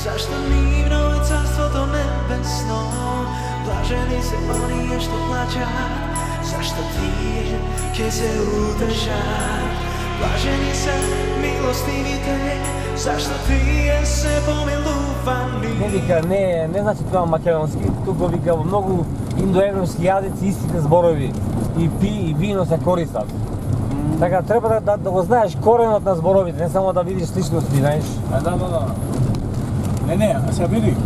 Zašto mirno je carstvo nebesno, blaženi se oni što plaćat. Zašto ti će se udržat, blaženi se milostivite. Zašto ti je se pomiluvani. Ne vika, ne znači това македонски, тук го вика во многу индоевропски јазици истите зборови и пи и вино се користат. Така треба да го знаеш коренот на зборовите, не само да видиш сличности, знаеш. Да. Не, сега види.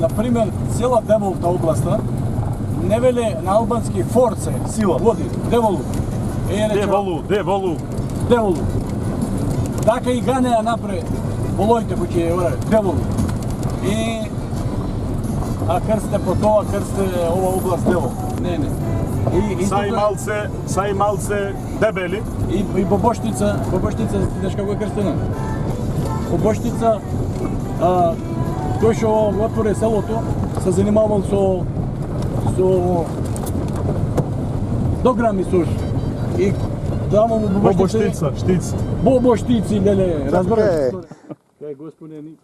Например, цела Деволта областа не веле на албански форце, сила, води, Деволу. Деволу. Така и ганеа напред волоите кои ќе Деволу. А крсте по тоа, крсте ова област Девол. Не. Са и малце дебели. И Бобоштица, знаеш како е крстена? Бобоштица, тој што отвори селото, се занимавал со дограми сош. И тамо му Бобоштица, штица. Бобоштици, леле, разбираш? Кај господин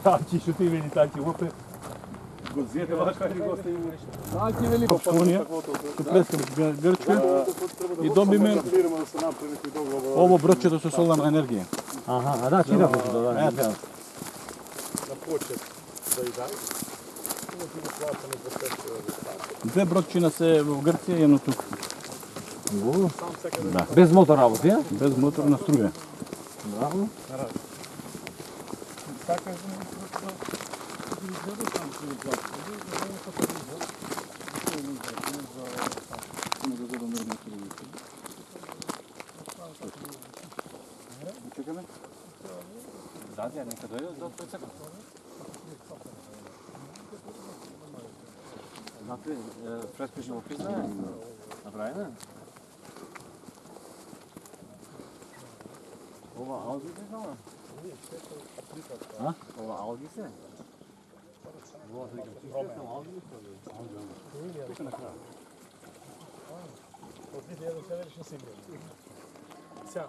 Таки што ти вели таки опе. Го зете ваша гости и Таки вели Попонија, Грчка и добиме ово брочето со соларна енергија. Аха, да, читав го, да. на почет да идај. Две брочина се во Грција и едно тук. Да. Без мотор работи, ја? Без мотор на струја. Браво. Задија нека дојде до прецекот. Напред, преспишно описна направена. Ова алги се знала? А? Ова алги се? Ова алги се? Од 2001 се сега,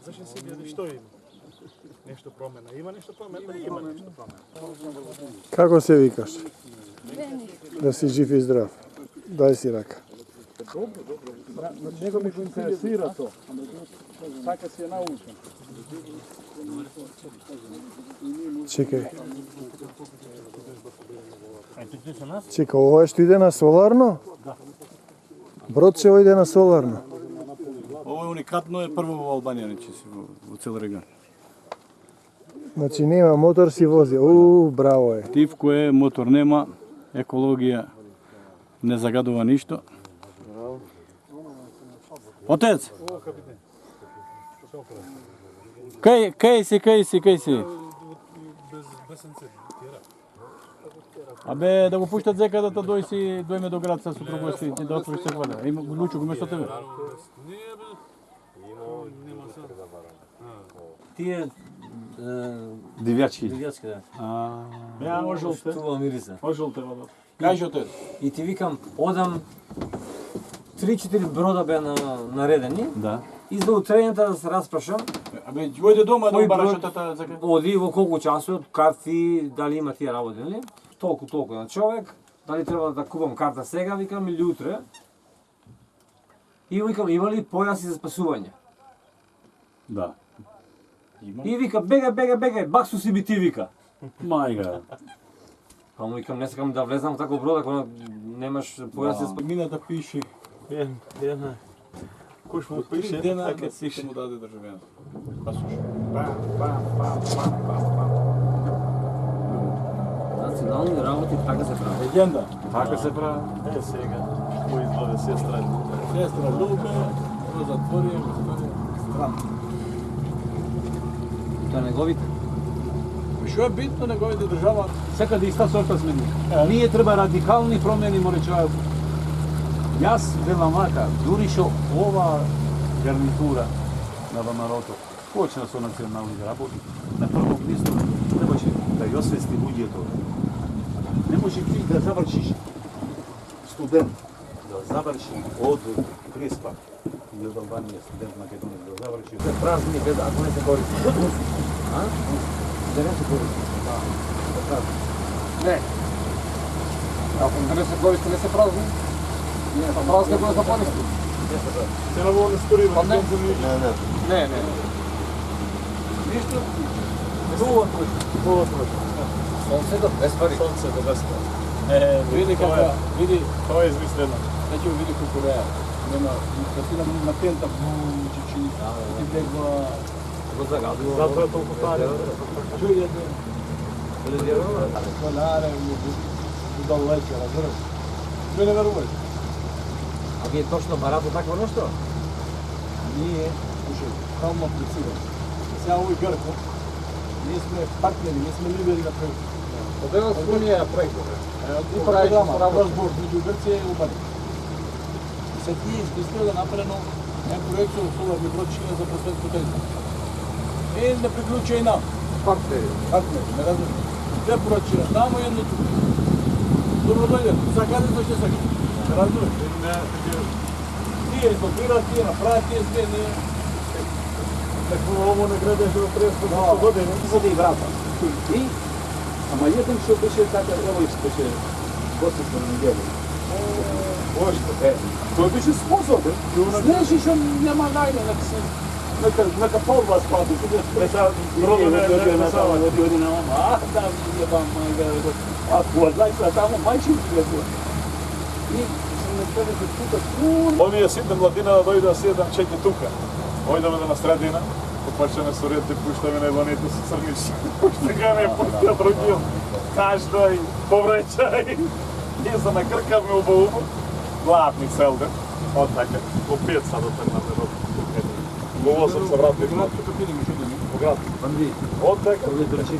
зашто се види што има? Нешто промена. Има нешто промена? Има нешто промена. Како се викаш? Да си жив и здрав. Дај си рака. Него ми го интересира то. Така си е научен. Чекај. Ти со нас? Чека, ова што иде на соларно? Да. Бродчево иде на соларно. Ово е уникатно, е прво во Албанија, значи си во цел регион. Значи нема мотор си вози. Браво е. Тив кој мотор нема, екологија не загадува ништо. Отец! Кај си? Абе, да го пуштат зекадата, дојме до град со супругот си, да отвориш се вода. Има Лучо го место тебе. Тие Дивјачки. Дивјачки, да. Ја, ожолте. Това мириса. Ожолте, вода. Кажи отец. И ти викам, одам 3-4 брода беа наредени. Да. И за утрењата да се распрашам. Абе, ојде дома да Кој обараш брод тата за Оди во колку часот, кафи, дали има тие работи, нели? Толку на човек. Дали треба да купам карта сега, викам, или утре. И викам, има ли појаси за спасување? Да. Има. И вика, бегај, баксу си би ти, вика. Мајга. Па му викам, не сакам да влезам во таков брод, ако немаш појаси за спасување. Мина да пише. Една. Кој му пише? Дена Така си пише. му даде државјаното. Пасуш. Национални работи така се прави. Легенда. Така се прави. Сега, кој изгледа сестра. Сестра Любе, го затвори, стран. Тоа неговите. Што е битно неговите држава? Сека да иста сорта смени. Ние треба радикални промени, мо речуваат. Јас велам вака, дури што ова гарнитура на ВМРО почна со национални работи, на прво место требаше да ја освести луѓето. Не може ти да завршиш студент, да заврши од Креспа или од Албанија, студент Македонија, да заврши. Празни, ако не се користи. А? Да не се користи. Не. Ако не се користи, не се празни. Не, па празни го да користи. Се наво не скори Па не. Не. Ништо? Хубаво точно. Сонцето без пари. Сонцето без пари. Види како, види, Тоа е измислено. значи види колку реа. Нема, картина на тента чичини. Ти бегва, Го загадува. Затоа е толку пари. чује да Телевизија. коларе, далече, разбираш. Ме не веруваш. А вие точно барате такво нешто? Ние, слушай, само пресивам. Сега овој Грко, ние сме партнери, ние сме лидери на проекта. Одева с Унија проект. И програма, разбор меѓу Грција и Албанија. Се тие искусство да направено е проект со соларни бродчиња за просветно теза. Не приклучува и нам. Партнери. Партнери, ме разбираш. Две бродчиња тамо и едно тука. Добро дојдете, сакате што ќе сакате. Ме разбираш? Тие изолираат, тие направат, тие све, ние... Тако ово не градеше во 30 години. Води и брата. И, ама еден што беше така, ево беше гостот на неделя. Тој беше способен. Знаеш што нема најде, нека полва спати, Друго не на само, оди на мама, да, не вам мајга, знај што таму мајчин ти го. И се не кажете тука, Овие сите младина да дојде да седам чеќе тука. Ојдеме на средина, попачаме со ред, пуштаме на иваните со црнич. Пуштаме ме пустиот рогил. Каждај, повреќај. Ние се накркавме убаво. Главни селден. Од така. Во 5 сада тргнаме до во 8 се вратили. Во град. Од така.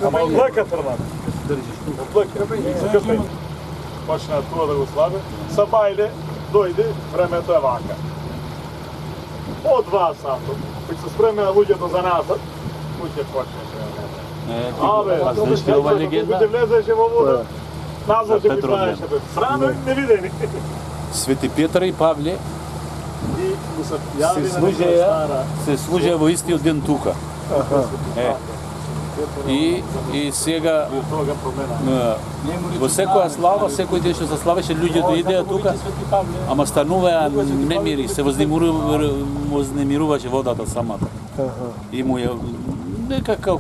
Ама од лека тргнаме. Од лека. Почна тоа да го славе. Са бајле дојде, времето е вака. Од 2 сата, кој се спремена луѓето за назад, кој почне знаеш ли ова легенда? Кој влезеше во вода, назад ќе ги правеше. Срано не видени. Свети Петар и Павле И му се јави на служеја, стара. се служеја во истиот ден тука. И сега Тога промена. во секоја слава, секој ден што се славеше, луѓето идеа тука, ама стануваја немири, се вознемируваше водата самата. И му ја некако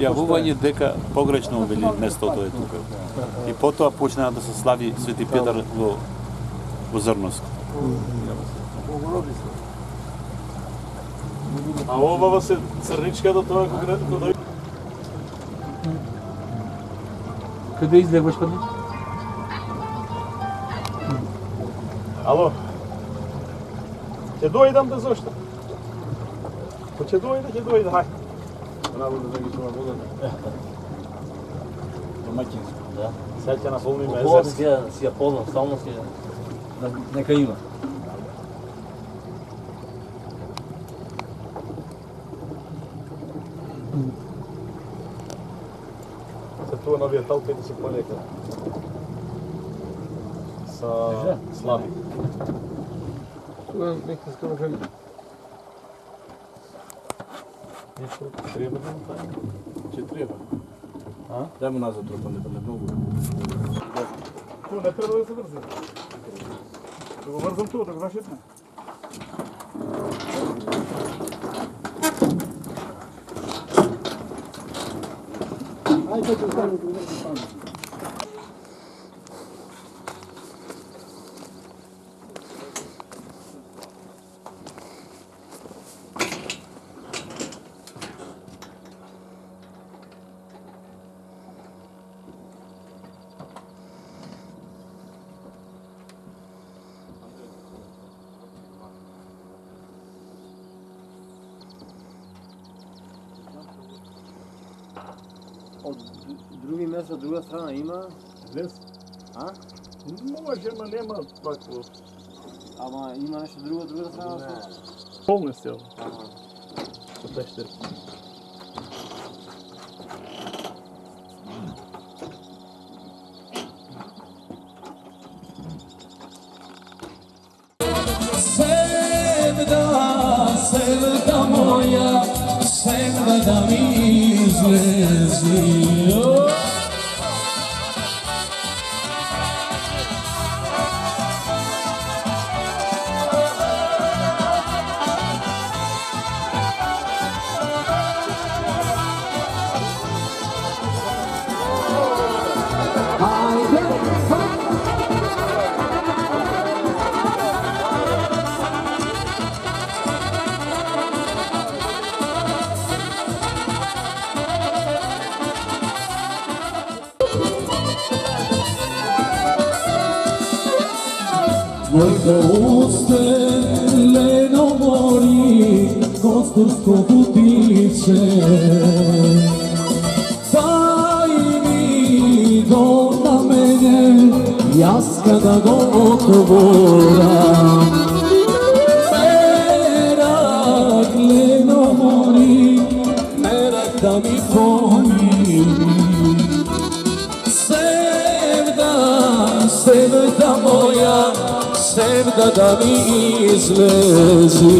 јавување дека погрешно вели местото е тука. И потоа почнаа да се слави Свети Петар во Зрновско. А ова се црничка до тоа кога дојде. Каде излегуваш каде? Ало. Ќе дојдам да зошто? Ќе дојде, хај. Работа да ги чува водата. Домаќинско. Да. Сега ќе наполниме Ова езерци. си ја полно, стално си нека има. Се туа новија талпи да се полека. Са слаби. Тука нека скоро жели. Нешто треба да направиме? Ќе треба. Дај му назад трупане, да не многу. Туа не треба да се врзим. Да го врзам туа, да го зашитне. Ајде да станем да врзим таму. Од други места, друга страна има, Лес? а? Може, ма нема такво. Ама има нешто друго од друга страна? Полно е село. Ага. Со пештер. sevda moja, sevda mi izlezi. Mojko uste leno mori, kostursko putice. Daj mi do na mene, jas kada go otvoram. Merak leno mori, merak da mi pomiri. Sevda moja, sevda da mi izlezi.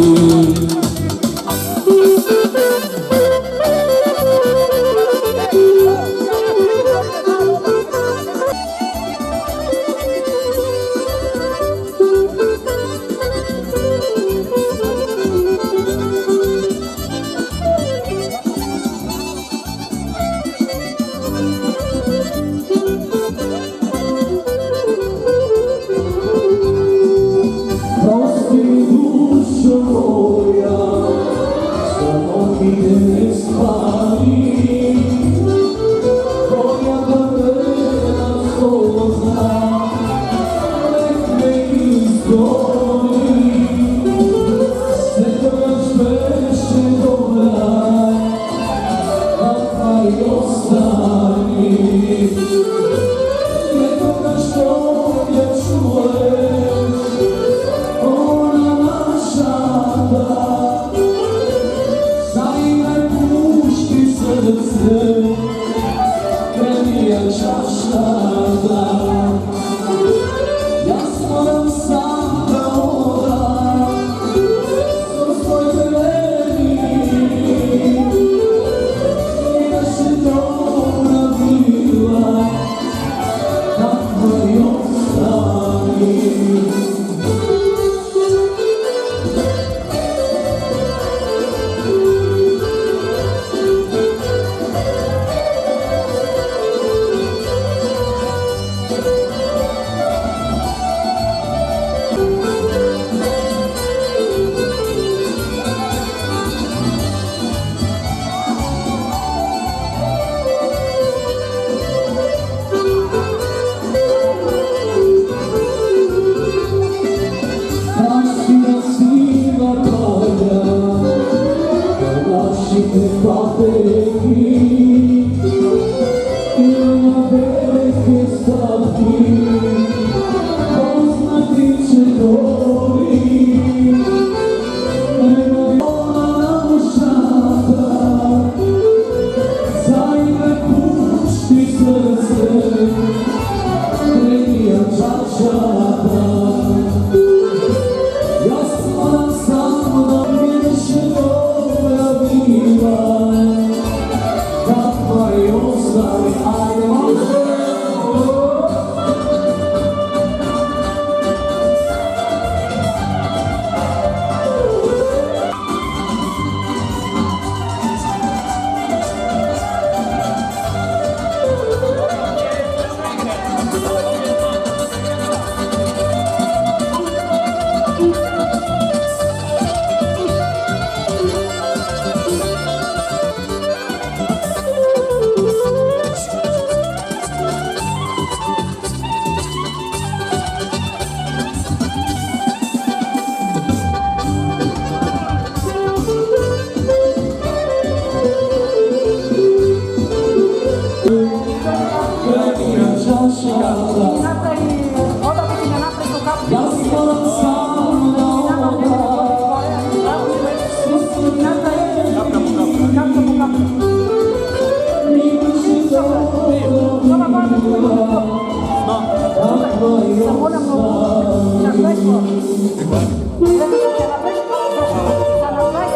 Za mną.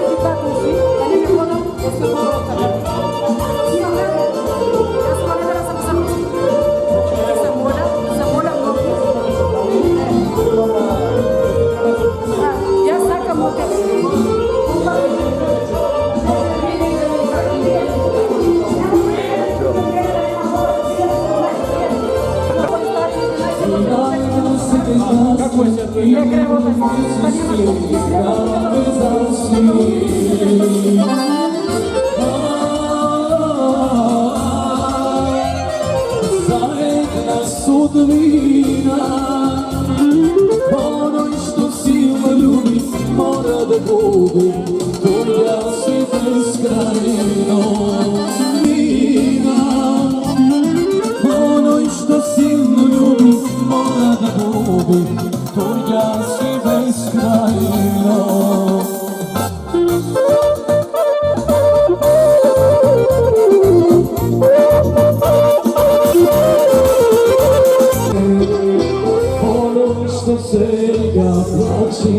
Zajedna sudbina, onoj što silno ljubi mora da bude, tvoja si beskrajno mina. Onoj što silno ljubi mora da bude, tvoja si beskrajno. Što svega plaći,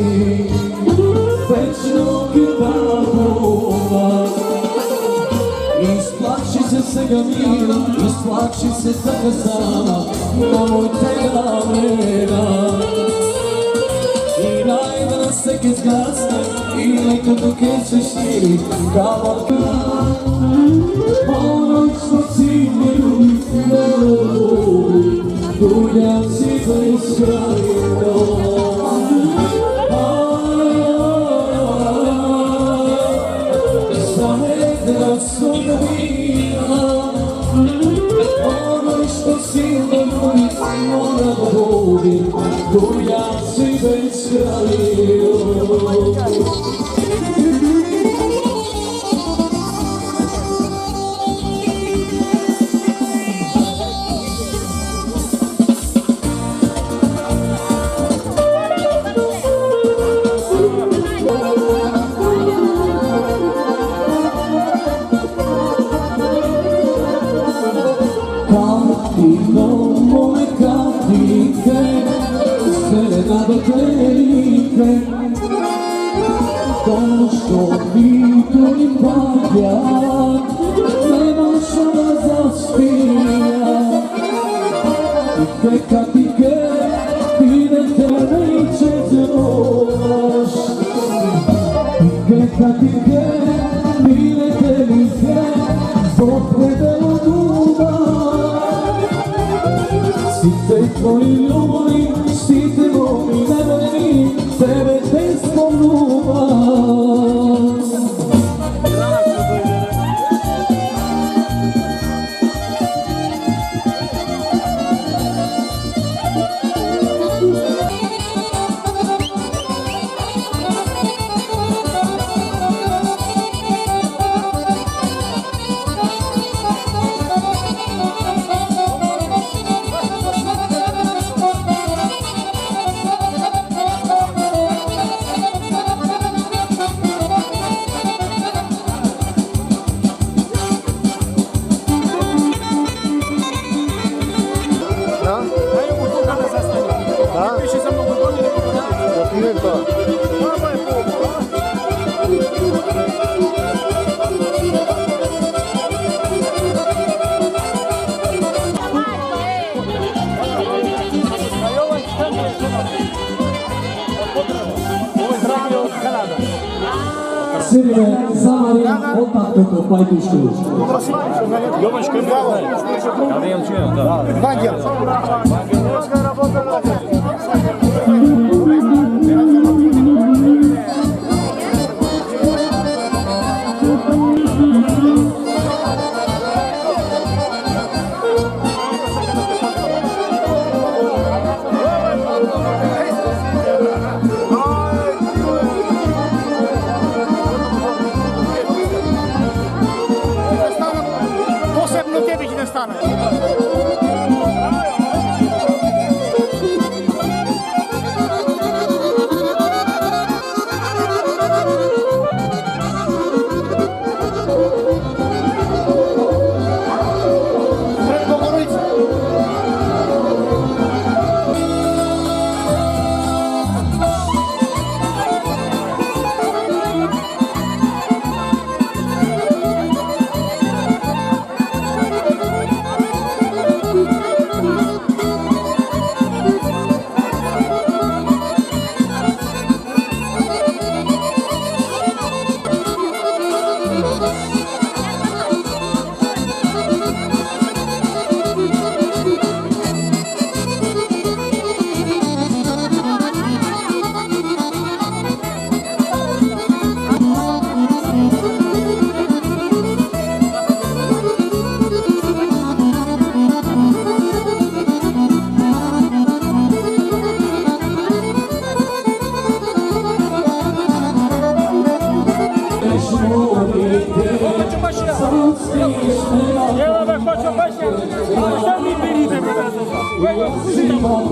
večno kitagova. Isplači se svega mira, isplači se svega sama, nemojte ga vrena. I najdana se ke zgasne, i neka dok je se štiri, kao ono što si me ljubi, tuja si beskrajno. Zajedna sudbina, ono što silno ljubi mora da bude, tuja si beskrajno. Catino, moje catike, serenadatelike, to što vidu i pavljak, nemaš ona zaspija. I te catike, ti ne te neće znovaš. I te catike, ti ne te lice, zbog predelo duga. Site tvoji ljubi, site moji neveni, tebe te spomnuva. Sirve, Zamarin, otaknuto Pajtušković. Jovan Škrga. Ja ne čujem, da. Vangel. Posebno tebi će da stane.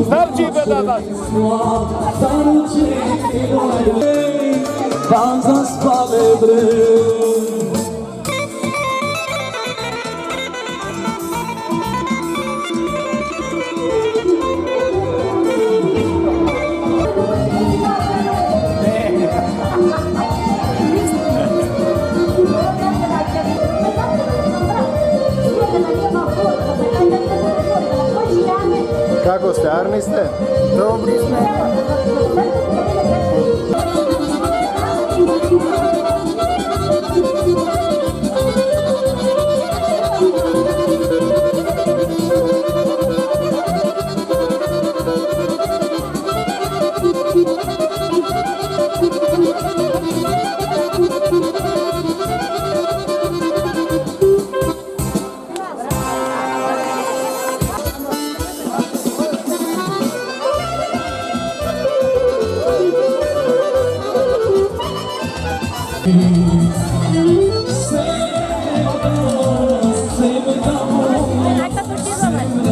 Starči bedava. Dan zaspane bre. Kako ste, arni ste? Dobri ste.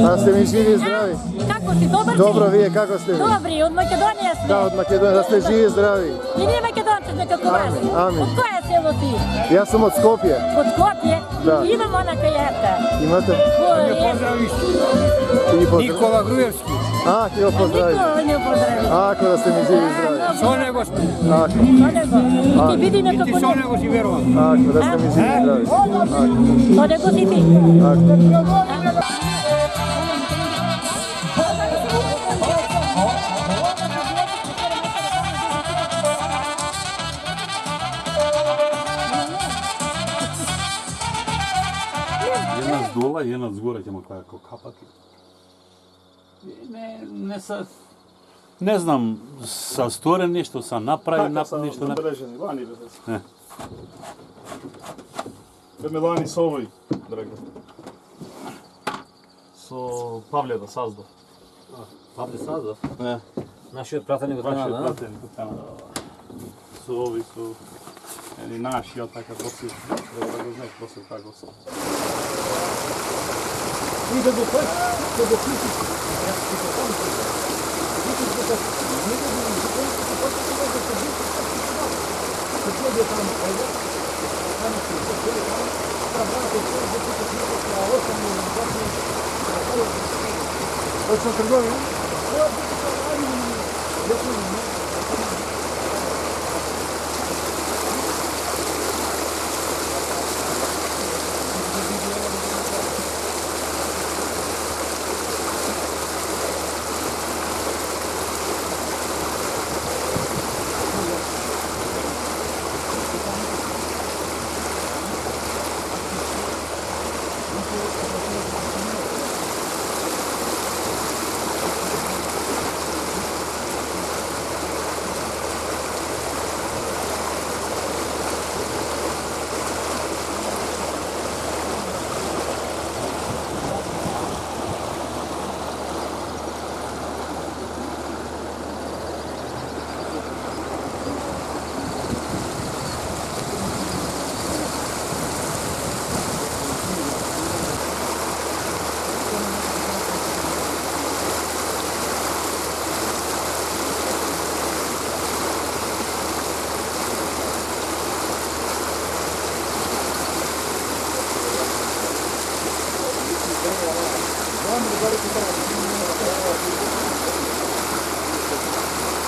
Da ste mi živi i zdravi. Kako si, dobar si? Dobro, vi kako ste vi? Dobri, od Makedonije ste. Da, od Makedonije, da ste živi i zdravi. I nije Makedonče nekako vas. Amin. Od koje selo ti? Ja sam od Skopje. Od Skopje? Da. Imam ona kajeta. Imate? Nikola Grujevski. A, htio pozdraviti. Niko nju pozdravi. Ako da ste mi živi i zdravi. Sonego smo. Ako. Sonego. I ti vidi nekako ne. Sonego si vjerovan. Ako da ste mi živi i zdravi. Sonego si ti. Jedna z dola, jedna z gore ćemo kako kapati. Ne znam, sa stvoren nešto, sa napravim nešto. Nabreženi, vani da se. Ideme lani s ovoj, drago. So Pavljada sazdo. Pavle Sazov? Ne. Naši otpratani kod Kanada, da? Prateni kod Kanada. Su ovi su, ili naši, jel takav poslije, treba da ga znaš poslije kako su. Hoćemo trgovinu?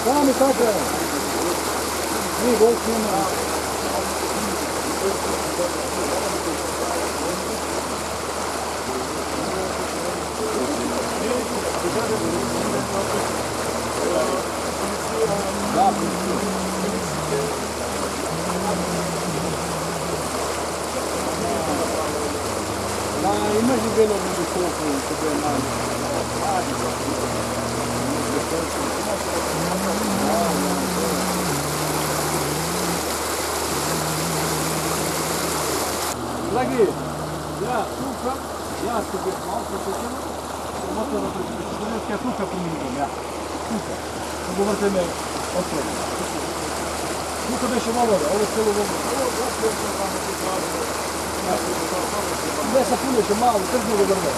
Sami tako je. Mi golf nema. Imagine bene un microfono che ben Dragi, ja tuka, ja sobie malo posjećamo, motorno to je tuka pominjam, ja. Tuka. Govorite me otvoreno. Tuka beše volove, ovo je celo volove. Ne sa puno, še malo, tržno do drve.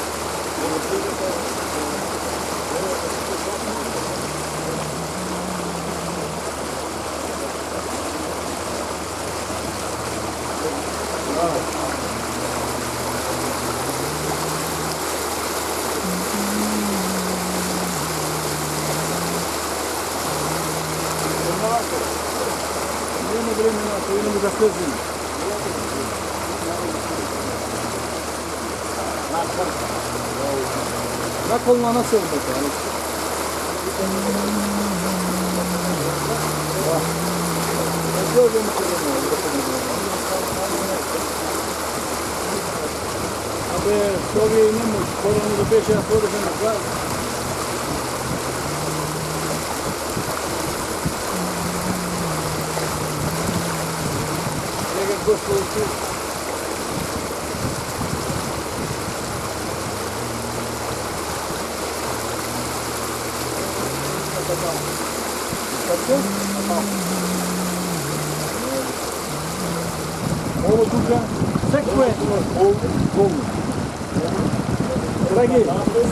време, ако идемо да слезем. Наколна населбата, али? Абе, што ви не може, порано да беше отворено на газ. Сега Господи Исус. Ovo tuka, секој е голмо. Драги,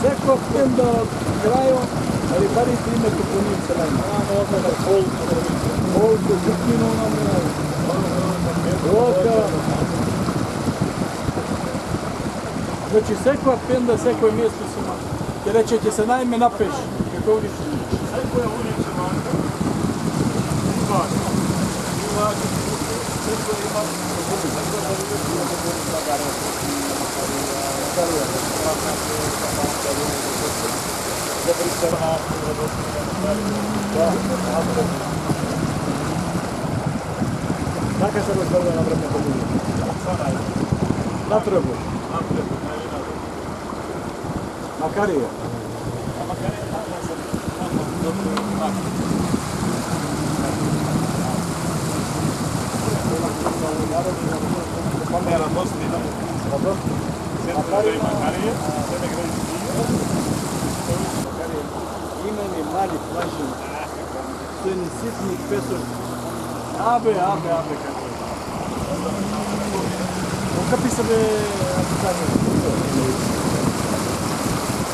секој пен да крајо, али парите имате по нив се најма. Колко, кукино нам Ока. Значи секоја пенда, секој место се ма. Ке рече, ќе се најме на пеш. Како улица? Секоја улица има. Така се разгледа на време по ljudi. Натребо. Макарија. Камера носи да. Макарија, Макарија, се не гради. Имени мали плажи. Се ни ситни песок. Абе, како. Капи се бе апlicare.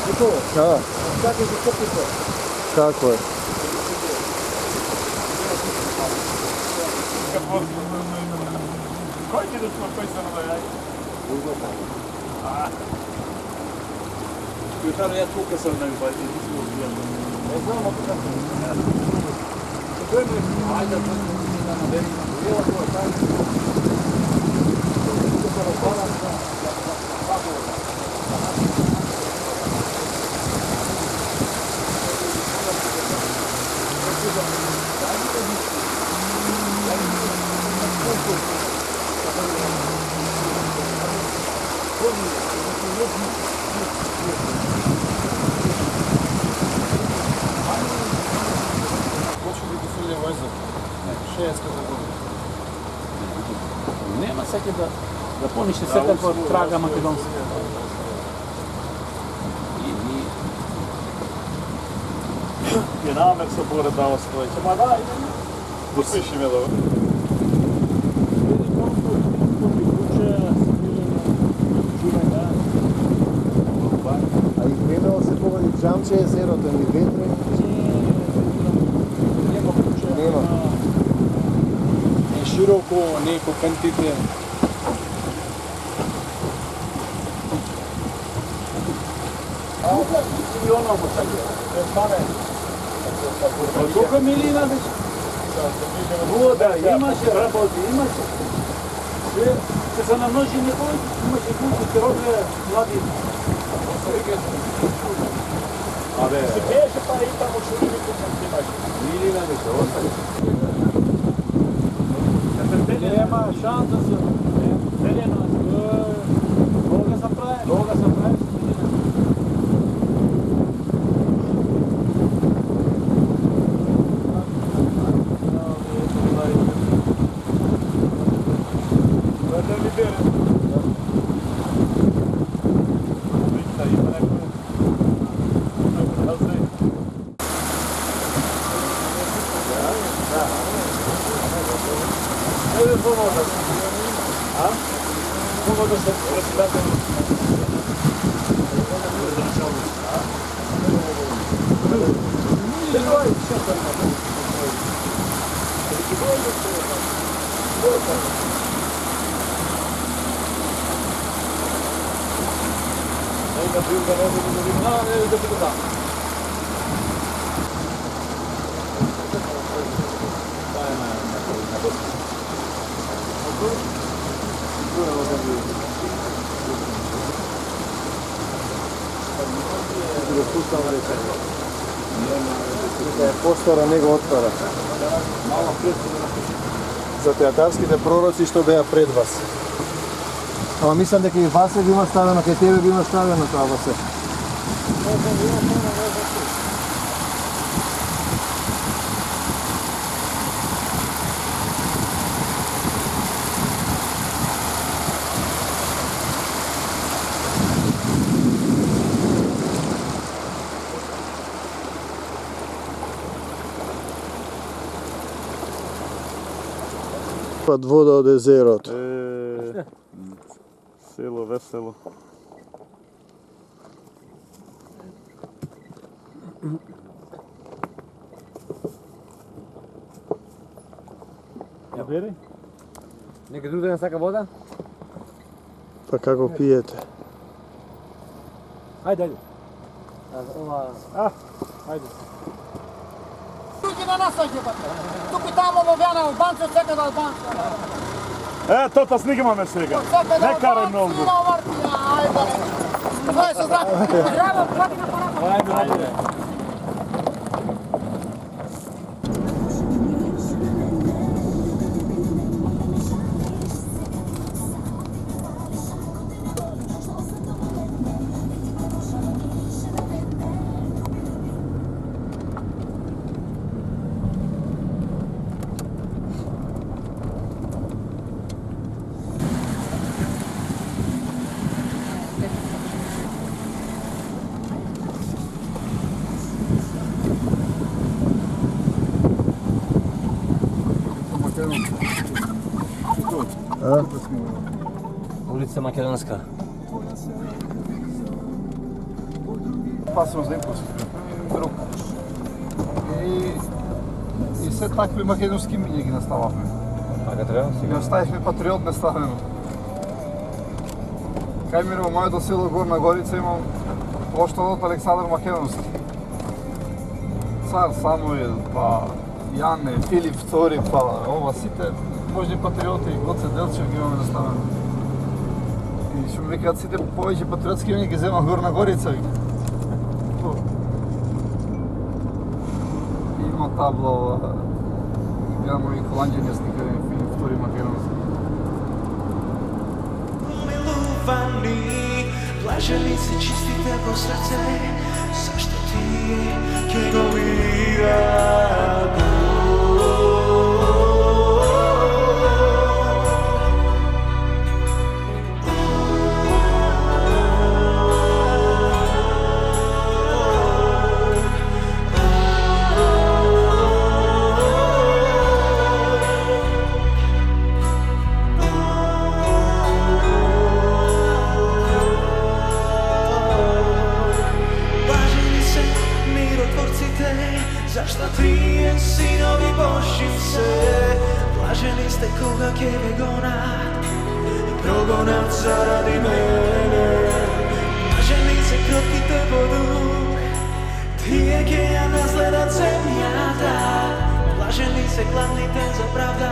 Ето. Да. Како се капи се? Како е? Кој ти да сме песано да јај? Јутаро ја тука сам на бајте, ти си го не знам, ако како. Кој ме? Ајде, да набери. Ела тоа тај. Нема сеќе да пониште секаква трага македонска. Je namer se bore da ostaje. Ma da, pustiši me dobro. А и кремено се поводи джамче, езерото ми ветре. Нема. Не широко, не по кантите. I ono mu čekaj. Колко милина беше? Вода, имаше, работи, имаше. Ще се намножи некој, имаше които се роде млади. Абе, si беше pa i tamo šurili tu sam ti maš. Милина беше, остали. Нема шанса за Велено. Кога се прави? Кога се прави? Дека е постара, него отпара. За театарските пророци што беа пред вас. Ама мислам дека и вас би има ставено, кај тебе би има ставено тоа во се. Пад вода од езерото. Село весело. Ја бери? Некој друг да не сака вода? Па како пиете? Ајде, ајде. Ова... Ајде. Луѓе на нас ајде. Тук и тамо во Вјана, Албанци, секаде Албанци. Тоа снимаме сега. Не карај многу. Ајде. Тоа се здраво. Здраво, хвати на парата. Ајде. Улица Македонска. Пасом Зенковски, друг. И се такви македонски миња ги настававме. Така треба Ги сега. оставивме патриот неставено. Кај ми во моето село Горна Горица имам поштадот Александар Македонски. Цар Самуил, па Јане, Филип II, па ова сите можни патриоти, Гоце Делчев ги имаме наставено. И што ми викаат сите повеќе патриотски миња ги зема Горна Горица. Има табла ова, имамо и холанѓани сникари Филип II Македонски. Miluvani, blaženi si čistite po srce, zašto ti ke go vira Zašto trije sinovi Božice, blaženi ste koga ke ve gonat i progonat zaradi mene. Blaženi se krotkite po duh, tije ke ja nazledat zemljata. Blaženi se glavnite za pravda,